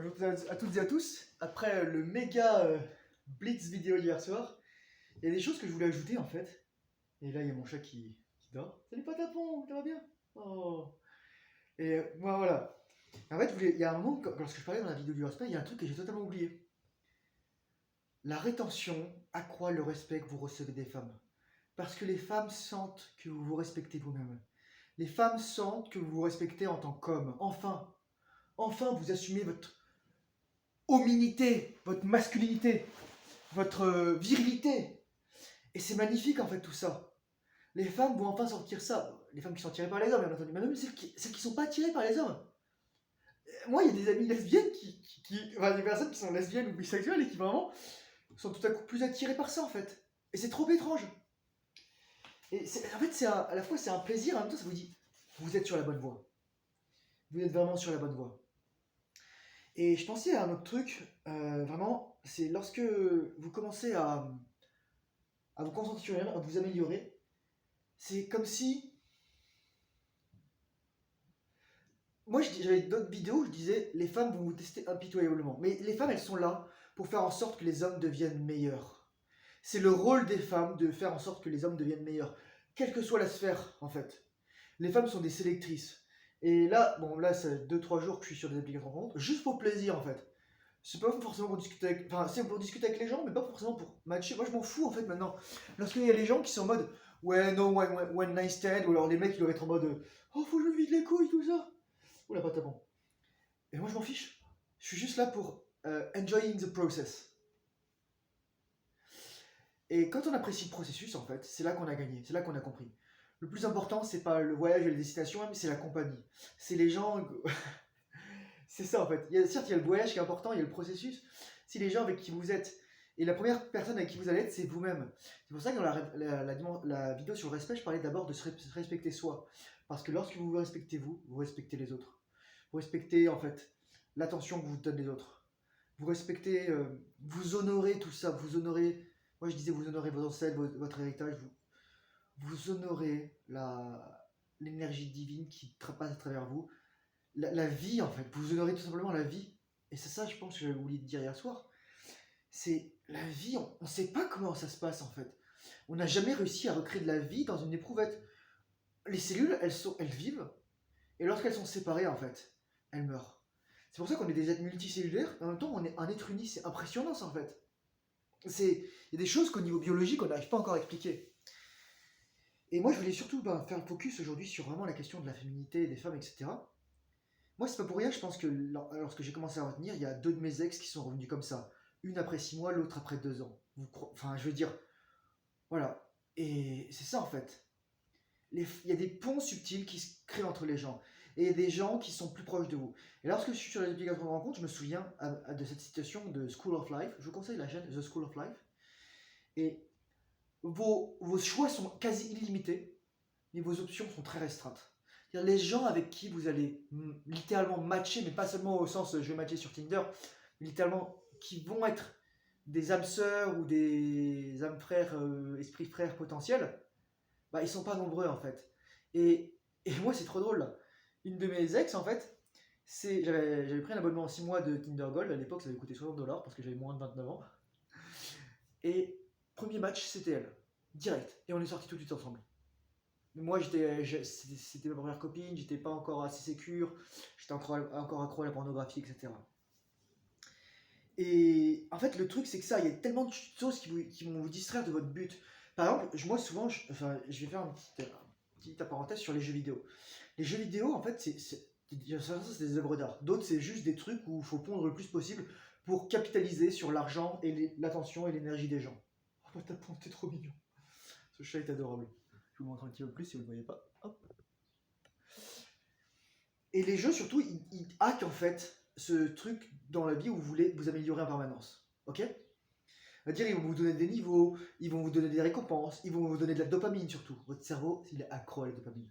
Bonjour à toutes et à tous. Après le méga blitz vidéo d'hier soir, il y a des choses que je voulais ajouter en fait. Et là, il y a mon chat qui dort. Salut Patapon, ça va bien? Oh. Et moi voilà. En fait, il y a un moment, lorsque je parlais dans la vidéo du respect, il y a un truc que j'ai totalement oublié. La rétention accroît le respect que vous recevez des femmes. Parce que les femmes sentent que vous vous respectez vous-même. Les femmes sentent que vous vous respectez en tant qu'homme. Enfin, vous assumez votre hominité, votre masculinité, votre virilité. Et c'est magnifique en fait tout ça. Les femmes vont enfin sortir ça. Les femmes qui sont attirées par les hommes, bien entendu. Mais même celles qui sont pas attirées par les hommes. Moi, il y a des amies lesbiennes enfin, des personnes qui sont lesbiennes ou bisexuelles et qui vraiment sont tout à coup plus attirées par ça en fait. Et c'est trop étrange. Et en fait, à la fois c'est un plaisir, en même temps ça vous dit, vous êtes sur la bonne voie. Vous êtes vraiment sur la bonne voie. Et je pensais à un autre truc, vraiment, c'est lorsque vous commencez à vous concentrer sur rien, à vous améliorer, c'est comme si... Moi, j'avais d'autres vidéos où je disais, les femmes vont vous tester impitoyablement. Mais les femmes, elles sont là pour faire en sorte que les hommes deviennent meilleurs. C'est le rôle des femmes de faire en sorte que les hommes deviennent meilleurs. Quelle que soit la sphère, en fait. Les femmes sont des sélectrices. Et là, bon, là, c'est 2-3 jours que je suis sur des applications de rencontres, juste pour plaisir, en fait. C'est pas forcément pour discuter avec... Enfin, c'est pour discuter avec les gens, mais pas forcément pour matcher. Moi, je m'en fous, en fait, maintenant. Lorsqu'il y a les gens qui sont en mode, ouais, no, one night stand, ou alors les mecs qui doivent être en mode, oh, faut que je me vide les couilles, tout ça. Oula, pas tapant. Et moi, je m'en fiche. Je suis juste là pour enjoying the process. Et quand on apprécie le processus, en fait, c'est là qu'on a gagné, c'est là qu'on a compris. Le plus important, c'est pas le voyage et les destinations, mais c'est la compagnie. C'est les gens. C'est ça, en fait. Certes, il y a le voyage qui est important, il y a le processus. C'est les gens avec qui vous êtes. Et la première personne avec qui vous allez être, c'est vous-même. C'est pour ça que dans la vidéo sur le respect, je parlais d'abord de se respecter soi. Parce que lorsque vous vous respectez vous respectez les autres. Vous respectez, en fait, l'attention que vous donnez les autres. Vous respectez, vous honorez tout ça. Vous honorez, moi je disais, vous honorez vos ancêtres, votre héritage. Vous honorez l'énergie divine qui passe à travers vous. La vie, en fait. Vous honorez tout simplement la vie. Et c'est ça, je pense, que j'avais oublié de dire hier soir. C'est la vie, on ne sait pas comment ça se passe, en fait. On n'a jamais réussi à recréer de la vie dans une éprouvette. Les cellules, elles vivent, et lorsqu'elles sont séparées, en fait, elles meurent. C'est pour ça qu'on est des êtres multicellulaires, et en même temps, on est un être uni. C'est impressionnant, ça, en fait. Il y a des choses qu'au niveau biologique, on n'arrive pas encore à expliquer. Et moi, je voulais surtout faire le focus aujourd'hui sur vraiment la question de la féminité, des femmes, etc. Moi, c'est pas pour rien, je pense que lorsque j'ai commencé à retenir, il y a deux de mes ex qui sont revenus comme ça. Une après 6 mois, l'autre après 2 ans. Enfin, je veux dire, voilà. Et c'est ça en fait. Il y a des ponts subtils qui se créent entre les gens. Et il y a des gens qui sont plus proches de vous. Et lorsque je suis sur les applications de rencontre, je me souviens de cette situation de School of Life. Je vous conseille la chaîne The School of Life. Et vos choix sont quasi illimités, mais vos options sont très restreintes. C'est-à-dire les gens avec qui vous allez littéralement matcher, mais pas seulement au sens je vais matcher sur Tinder, mais littéralement qui vont être des âmes sœurs ou des âmes frères, esprits frères potentiels, bah ils sont pas nombreux en fait. Et moi c'est trop drôle là. Une de mes ex en fait, j'avais pris un abonnement en 6 mois de Tinder Gold, à l'époque ça avait coûté 60$ parce que j'avais moins de 29 ans. Et premier match c'était elle, direct. Et on est sortis tout de suite ensemble. Moi, c'était ma première copine, j'étais pas encore assez sécure, j'étais encore accro à la pornographie, etc. Et en fait, le truc, c'est que ça, il y a tellement de choses qui vont vous distraire de votre but. Par exemple, moi, souvent, je vais faire une petite parenthèse sur les jeux vidéo. Les jeux vidéo, en fait, c'est des œuvres d'art. D'autres, c'est juste des trucs où il faut pondre le plus possible pour capitaliser sur l'argent et l'attention et l'énergie des gens. Oh, t'es trop mignon. Ce chat est adorable. Je vous montre un petit peu plus si vous ne le voyez pas. Hop. Et les jeux, surtout, ils hackent en fait ce truc dans la vie où vous voulez vous améliorer en permanence. Ok? C'est-à-dire, ils vont vous donner des niveaux, ils vont vous donner des récompenses, ils vont vous donner de la dopamine surtout. Votre cerveau, il est accro à la dopamine.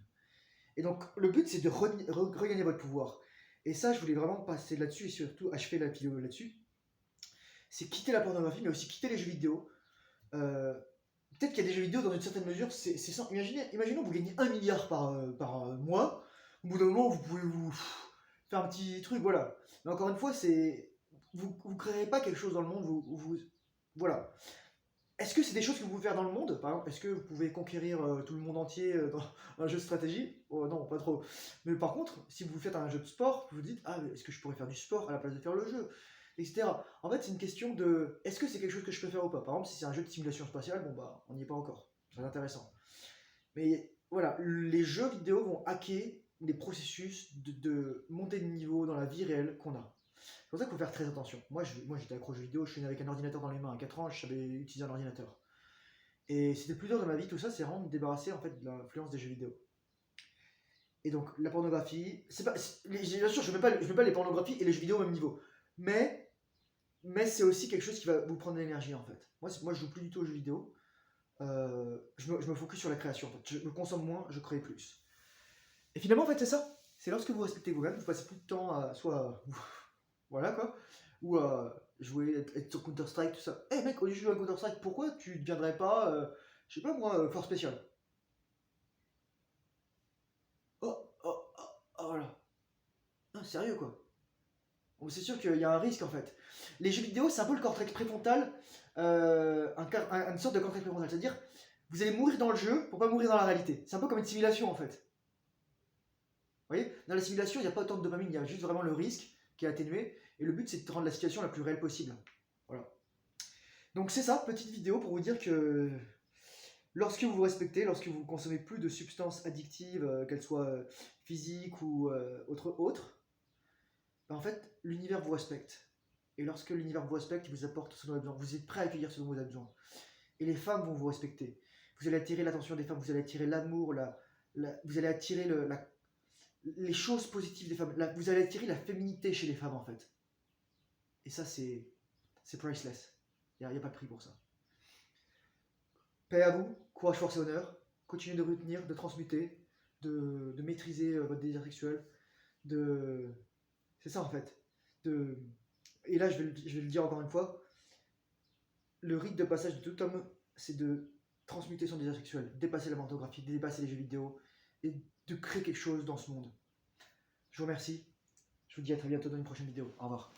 Et donc, le but, c'est de regagner votre pouvoir. Et ça, je voulais vraiment passer là-dessus et surtout achever la vidéo là-dessus. C'est quitter la pornographie, mais aussi quitter les jeux vidéo. Peut-être qu'il y a des jeux vidéo dans une certaine mesure, imaginons vous gagnez 1 milliard par mois. Au bout d'un moment, vous pouvez vous. faire un petit truc, voilà. Mais encore une fois, vous créerez pas quelque chose dans le monde, voilà. Est-ce que c'est des choses que vous pouvez faire dans le monde? Par exemple, est-ce que vous pouvez conquérir tout le monde entier dans un jeu de stratégie? Oh, non, pas trop. Mais par contre, si vous faites un jeu de sport, vous vous dites, ah, est-ce que je pourrais faire du sport à la place de faire le jeu? Etc. En fait, c'est une question de, est-ce que c'est quelque chose que je peux faire ou pas? Par exemple, si c'est un jeu de simulation spatiale, bon bah, on n'y est pas encore. C'est intéressant. Mais voilà, les jeux vidéo vont hacker les processus de montée de niveau dans la vie réelle qu'on a. C'est pour ça qu'il faut faire très attention. Moi, j'étais accro aux jeux vidéo, je suis né avec un ordinateur dans les mains. À 4 ans, je savais utiliser un ordinateur. Et c'était plus dur de ma vie, tout ça, c'est vraiment me débarrasser en fait de l'influence des jeux vidéo. Et donc, la pornographie, bien sûr, je mets pas les pornographies et les jeux vidéo au même niveau. Mais c'est aussi quelque chose qui va vous prendre de l'énergie en fait. Moi, je joue plus du tout aux jeux vidéo. Je me focus sur la création. En fait. Je me consomme moins, je crée plus. Et finalement, en fait, c'est ça. C'est lorsque vous respectez vous-même, vous passez plus de temps à soit. Voilà quoi. Ou à jouer, être sur Counter-Strike, tout ça. Eh mec, au lieu de jouer à Counter-Strike, pourquoi tu ne deviendrais pas, je sais pas moi, force spéciale? Oh, oh, oh, oh, voilà. Non, sérieux quoi. Bon, c'est sûr qu'il y a un risque en fait. Les jeux vidéo, c'est un peu le cortex préfrontal, une sorte de cortex préfrontal. C'est-à-dire, vous allez mourir dans le jeu pour pas mourir dans la réalité. C'est un peu comme une simulation en fait. Vous voyez, dans la simulation, il n'y a pas autant de dopamine, il y a juste vraiment le risque qui est atténué. Et le but, c'est de rendre la situation la plus réelle possible. Voilà. Donc c'est ça, petite vidéo pour vous dire que lorsque vous vous respectez, lorsque vous consommez plus de substances addictives, qu'elles soient physiques ou autres, ben en fait, l'univers vous respecte. Et lorsque l'univers vous respecte, il vous apporte ce dont vous avez besoin. Vous êtes prêt à accueillir ce dont vous avez besoin. Et les femmes vont vous respecter. Vous allez attirer l'attention des femmes, vous allez attirer l'amour, vous allez attirer les choses positives des femmes. Vous allez attirer la féminité chez les femmes en fait. Et ça, c'est priceless. Il n'y a pas de prix pour ça. Paix à vous, courage, force et honneur. Continuez de retenir, de transmuter, de maîtriser votre désir sexuel. C'est ça en fait. Et là, je vais le dire encore une fois. Le rite de passage de tout homme, c'est de transmuter son désir sexuel, dépasser la pornographie, dépasser les jeux vidéo et de créer quelque chose dans ce monde. Je vous remercie. Je vous dis à très bientôt dans une prochaine vidéo. Au revoir.